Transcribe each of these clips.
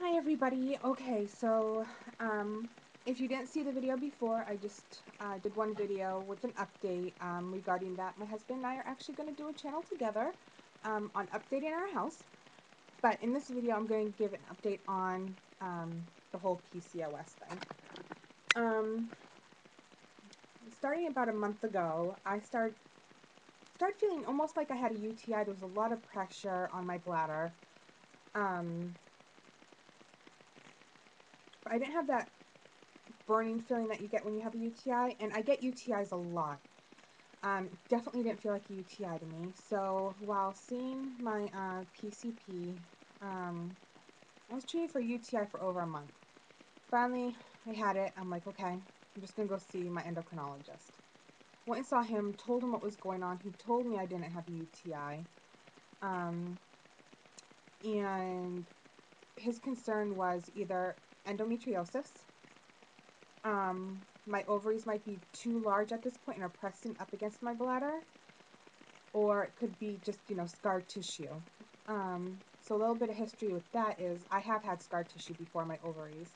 Hi everybody. Okay, so if you didn't see the video before, I just did one video with an update regarding that. My husband and I are actually going to do a channel together on updating our house. But in this video, I'm going to give an update on the whole PCOS thing. Starting about a month ago, I started feeling almost like I had a UTI. There was a lot of pressure on my bladder. I didn't have that burning feeling that you get when you have a UTI, and I get UTIs a lot. Definitely didn't feel like a UTI to me. So while seeing my PCP, I was treated for UTI for over a month. Finally, I had it. I'm like, okay, I'm just gonna go see my endocrinologist. Went and saw him, told him what was going on. He told me I didn't have a UTI. And his concern was either endometriosis, my ovaries might be too large at this point and are pressing up against my bladder, or it could be just, scar tissue. So a little bit of history with that is I have had scar tissue before my ovaries.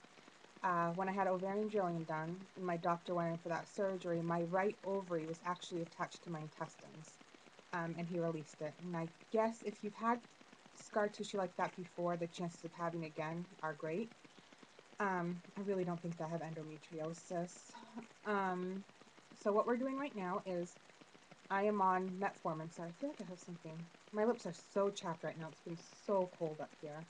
When I had ovarian drilling done and my doctor went in for that surgery, my right ovary was actually attached to my intestines, and he released it. And I guess if you've had scar tissue like that before, the chances of having it again are great. I really don't think that I have endometriosis. So what we're doing right now is I am on metformin. Sorry, I feel like I have something. My lips are so chapped right now. It's been so cold up here.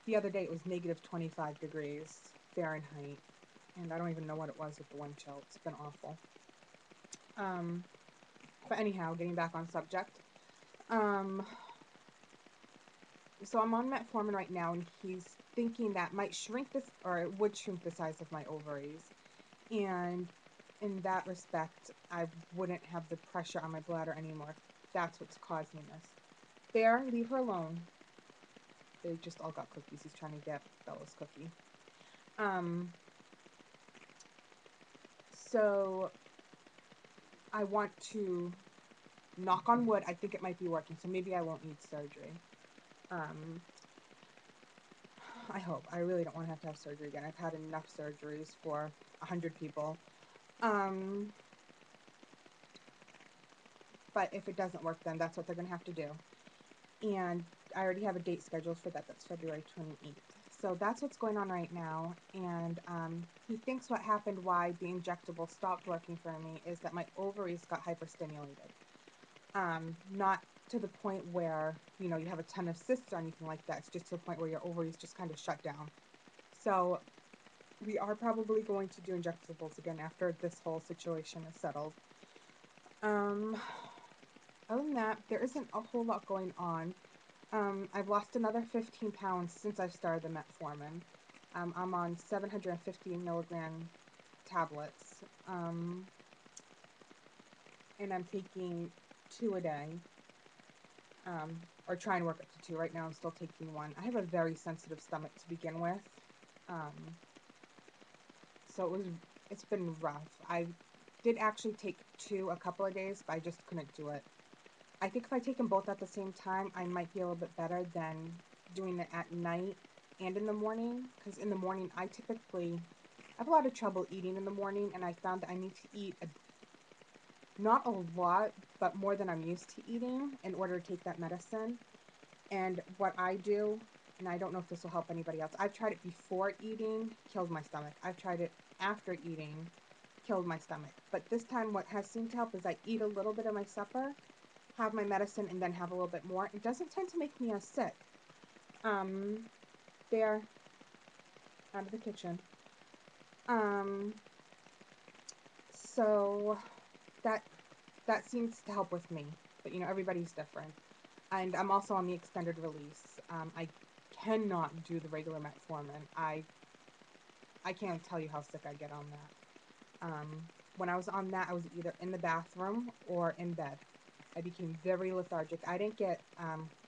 The other day it was negative 25 degrees Fahrenheit, and I don't even know what it was with the wind chill. It's been awful. But anyhow, getting back on subject. So I'm on metformin right now, and he's thinking that might shrink this, or it would shrink the size of my ovaries. And in that respect, I wouldn't have the pressure on my bladder anymore. That's what's causing this. Bear, leave her alone. They just all got cookies. He's trying to get Bella's cookie. So I want to knock on wood. I think it might be working, so maybe I won't need surgery. I hope. I really don't want to have surgery again. I've had enough surgeries for 100 people. But if it doesn't work, then that's what they're going to have to do. And I already have a date scheduled for that. That's February 28th. So that's what's going on right now. And he thinks what happened, why the injectable stopped working for me, is that my ovaries got hyperstimulated. Not to the point where, you have a ton of cysts or anything like that. It's just to the point where your ovaries just kind of shut down. So we are probably going to do injectables again after this whole situation is settled. Other than that, there isn't a whole lot going on. I've lost another 15 pounds since I started the metformin. I'm on 750 milligram tablets, and I'm taking 2 a day, or trying to work up to 2. Right now I'm still taking 1. I have a very sensitive stomach to begin with, so it's been rough. I did actually take 2 a couple of days, but I just couldn't do it. I think if I take them both at the same time, I might be a little bit better than doing it at night and in the morning, because in the morning I have a lot of trouble eating in the morning, and I found that I need to eat not a lot, but more than I'm used to eating in order to take that medicine. And what I do, and I don't know if this will help anybody else, I've tried it before eating, killed my stomach. I've tried it after eating, killed my stomach. But this time what has seemed to help is I eat a little bit of my supper, have my medicine, and then have a little bit more. It doesn't tend to make me as sick. There, out of the kitchen. So that seems to help with me. But everybody's different. And I'm also on the extended release. I cannot do the regular metformin. I can't tell you how sick I get on that. When I was on that, I was either in the bathroom or in bed. I became very lethargic. I didn't get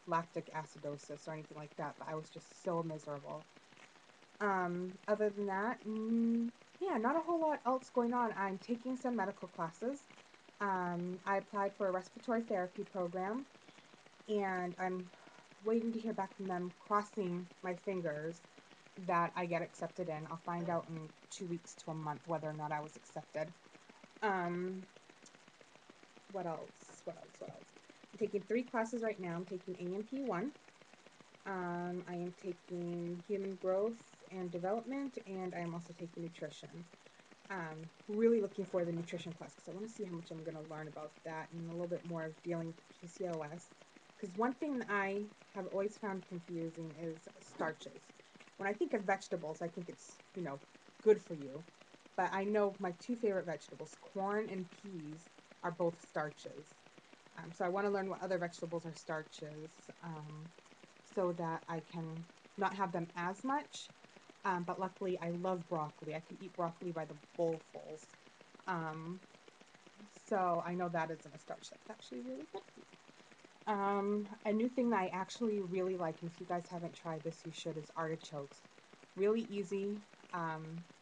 lactic acidosis or anything like that, but I was just so miserable. Other than that, yeah, not a whole lot else going on. I'm taking some medical classes. I applied for a respiratory therapy program, and I'm waiting to hear back from them, crossing my fingers that I get accepted in. I'll find out in 2 weeks to a month whether or not I was accepted. What else? I'm taking 3 classes right now. I'm taking AMP1. I am taking Human Growth and Development, and I am also taking Nutrition. Really looking for the nutrition class because I want to see how much I'm going to learn about that and a little bit more of dealing with PCOS. Because one thing that I have always found confusing is starches. When I think of vegetables, I think it's, good for you. But I know my 2 favorite vegetables, corn and peas, are both starches. So I want to learn what other vegetables are starches so that I can not have them as much. But luckily, I love broccoli. I could eat broccoli by the bowlfuls. So I know that isn't a starch. That's actually really good for you. A new thing that I actually really like, and if you guys haven't tried this, you should, is artichokes. Really easy.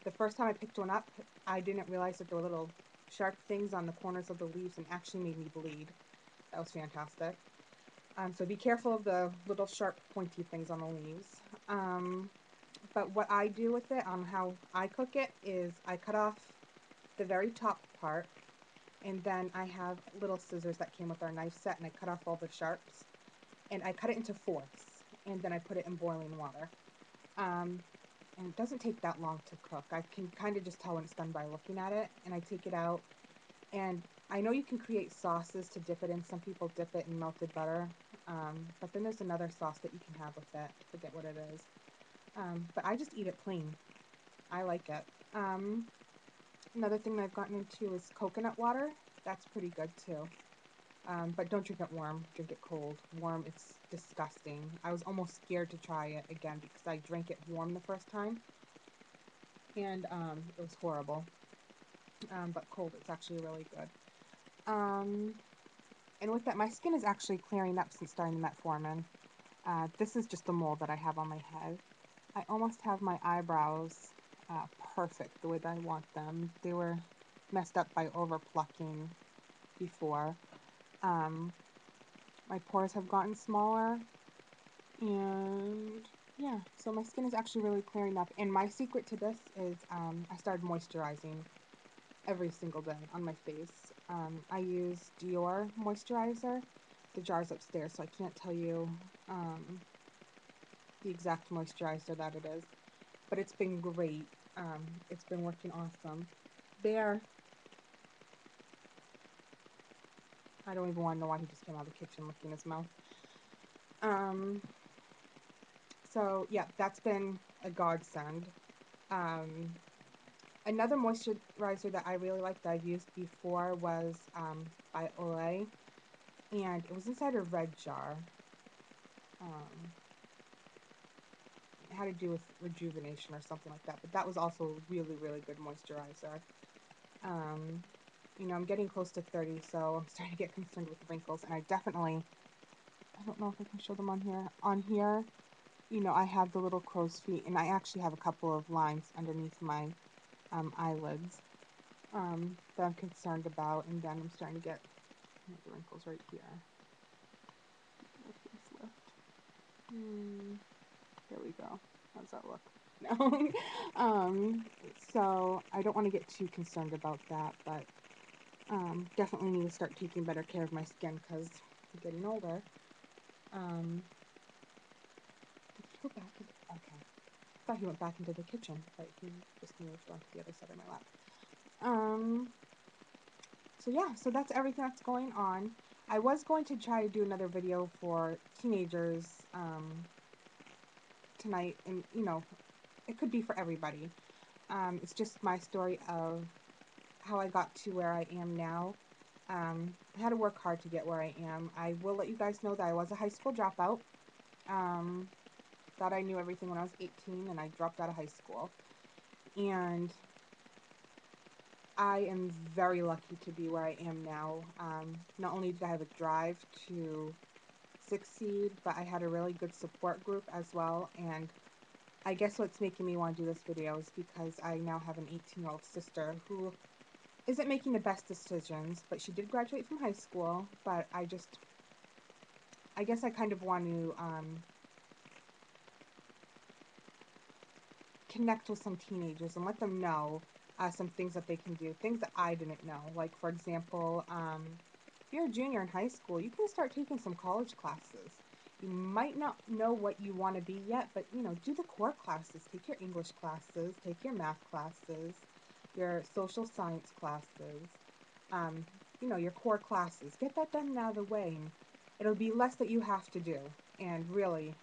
The first time I picked one up, I didn't realize that there were little sharp things on the corners of the leaves and actually made me bleed. That was fantastic. So be careful of the little sharp pointy things on the leaves. But what I do with it, on how I cook it, is I cut off the very top part, and then I have little scissors that came with our knife set, and I cut off all the sharps, and I cut it into fourths, and then I put it in boiling water. And it doesn't take that long to cook. I can kind of just tell when it's done by looking at it, and I take it out, and I know you can create sauces to dip it in. Some people dip it in melted butter, but then there's another sauce that you can have with it. I forget what it is. But I just eat it plain. I like it. Another thing that I've gotten into is coconut water. That's pretty good too. But don't drink it warm. Drink it cold. Warm, it's disgusting. I was almost scared to try it again because I drank it warm the first time. And it was horrible. But cold, it's actually really good. And with that, my skin is actually clearing up since starting the metformin. This is just the mold that I have on my head. I almost have my eyebrows perfect the way that I want them. They were messed up by over plucking before. My pores have gotten smaller, and yeah, so my skin is actually really clearing up. And my secret to this is I started moisturizing every single day on my face. I use Dior moisturizer. The jar's upstairs, so I can't tell you the exact moisturizer that it is, but it's been great. It's been working awesome. Bear, I don't even want to know why he just came out of the kitchen licking his mouth. So yeah, that's been a godsend. Another moisturizer that I really liked that I've used before was by Olay, and it was inside a red jar. It had to do with rejuvenation or something like that, but that was also a really, really good moisturizer. I'm getting close to 30, so I'm starting to get concerned with wrinkles, and I don't know if I can show them on here. On here, I have the little crow's feet, and I actually have a couple of lines underneath my eyelids that I'm concerned about, and then I'm starting to get the wrinkles right here. There we go. How's that look? No. So I don't want to get too concerned about that, but definitely need to start taking better care of my skin because I'm getting older. Did he go back? Okay. I thought he went back into the kitchen, but he just moved onto the other side of my lap. So yeah, so that's everything that's going on. I was going to try to do another video for teenagers tonight, and it could be for everybody. It's just my story of how I got to where I am now. I had to work hard to get where I am. I will let you guys know that I was a high school dropout. Thought I knew everything when I was 18, and I dropped out of high school. And I am very lucky to be where I am now. Not only did I have a drive to succeed, but I had a really good support group as well. And I guess what's making me want to do this video is because I now have an 18-year-old sister who isn't making the best decisions, but she did graduate from high school. But I guess I kind of want to connect with some teenagers and let them know some things that they can do, things that I didn't know. Like, for example, if you're a junior in high school, you can start taking some college classes. You might not know what you want to be yet, but do the core classes. Take your English classes, take your math classes, your social science classes, um, your core classes. Get that done and out of the way. And it'll be less that you have to do. And really,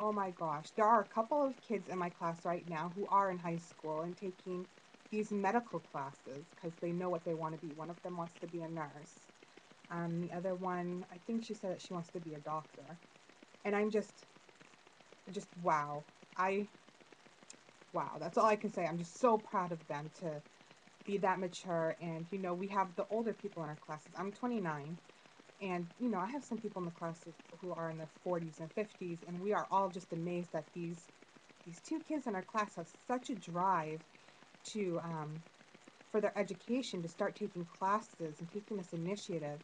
oh my gosh, there are a couple of kids in my class right now who are in high school and taking these medical classes because they know what they want to be. One of them wants to be a nurse. The other one, I think she said that she wants to be a doctor. And I'm just wow. I wow. That's all I can say. I'm just so proud of them to be that mature. And we have the older people in our classes. I'm 29, and I have some people in the classes who are in their 40s and 50s, and we are all just amazed that these two kids in our class have such a drive to for their education, to start taking classes and taking this initiative.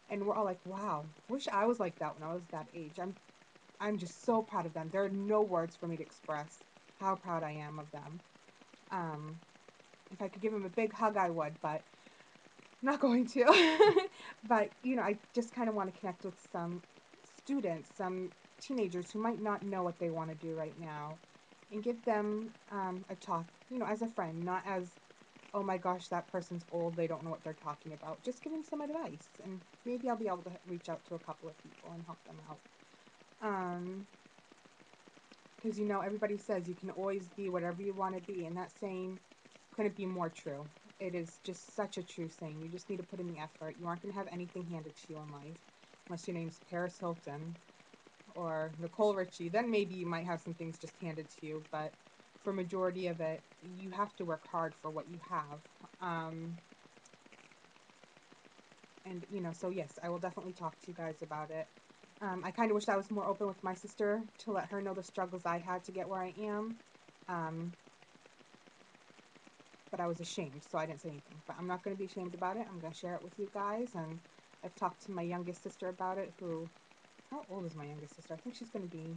And we're all like, wow, wish I was like that when I was that age. I'm just so proud of them. There are no words for me to express how proud I am of them. Um, if I could give them a big hug, I would, but I'm not going to. But I just kind of want to connect with some students, some teenagers who might not know what they want to do right now, and give them a talk, as a friend, not as, oh my gosh, that person's old, they don't know what they're talking about. Just give them some advice, and maybe I'll be able to reach out to a couple of people and help them out. Because everybody says you can always be whatever you want to be, and that saying couldn't be more true. It is just such a true saying. You just need to put in the effort. You aren't going to have anything handed to you in life, unless your name's Paris Hilton or Nicole Richie. Then maybe you might have some things just handed to you, but for majority of it, you have to work hard for what you have. And so yes, I will definitely talk to you guys about it. I kind of wish I was more open with my sister to let her know the struggles I had to get where I am. Um, but I was ashamed, so I didn't say anything. But I'm not going to be ashamed about it. I'm going to share it with you guys. And I've talked to my youngest sister about it, how old is my youngest sister? I think she's going to be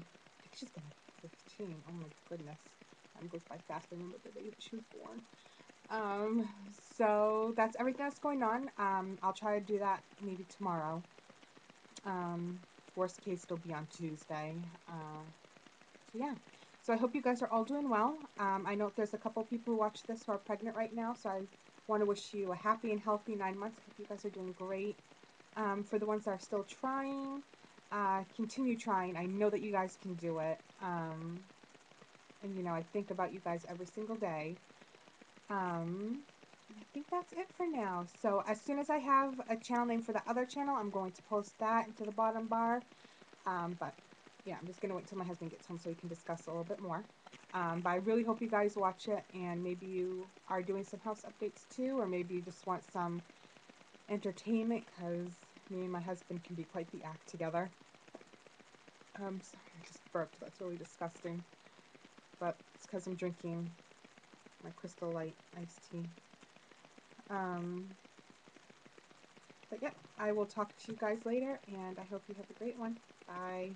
15. Oh my goodness. Time goes by fast. I remember the day that she was born. So that's everything that's going on. I'll try to do that maybe tomorrow. Worst case, it'll be on Tuesday. So yeah. So I hope you guys are all doing well. I know there's a couple people who watch this who are pregnant right now, so I want to wish you a happy and healthy 9 months. I hope you guys are doing great. For the ones that are still trying, continue trying. I know that you guys can do it. And I think about you guys every single day. I think that's it for now. So as soon as I have a channel name for the other channel, I'm going to post that into the bottom bar. But yeah, I'm just going to wait until my husband gets home so we can discuss a little bit more. But I really hope you guys watch it, and maybe you are doing some house updates too, or maybe you just want some entertainment, because me and my husband can be quite the act together. Sorry, I just burped. That's really disgusting. But it's because I'm drinking my Crystal Light iced tea. But yeah, I will talk to you guys later, and I hope you have a great one. Bye.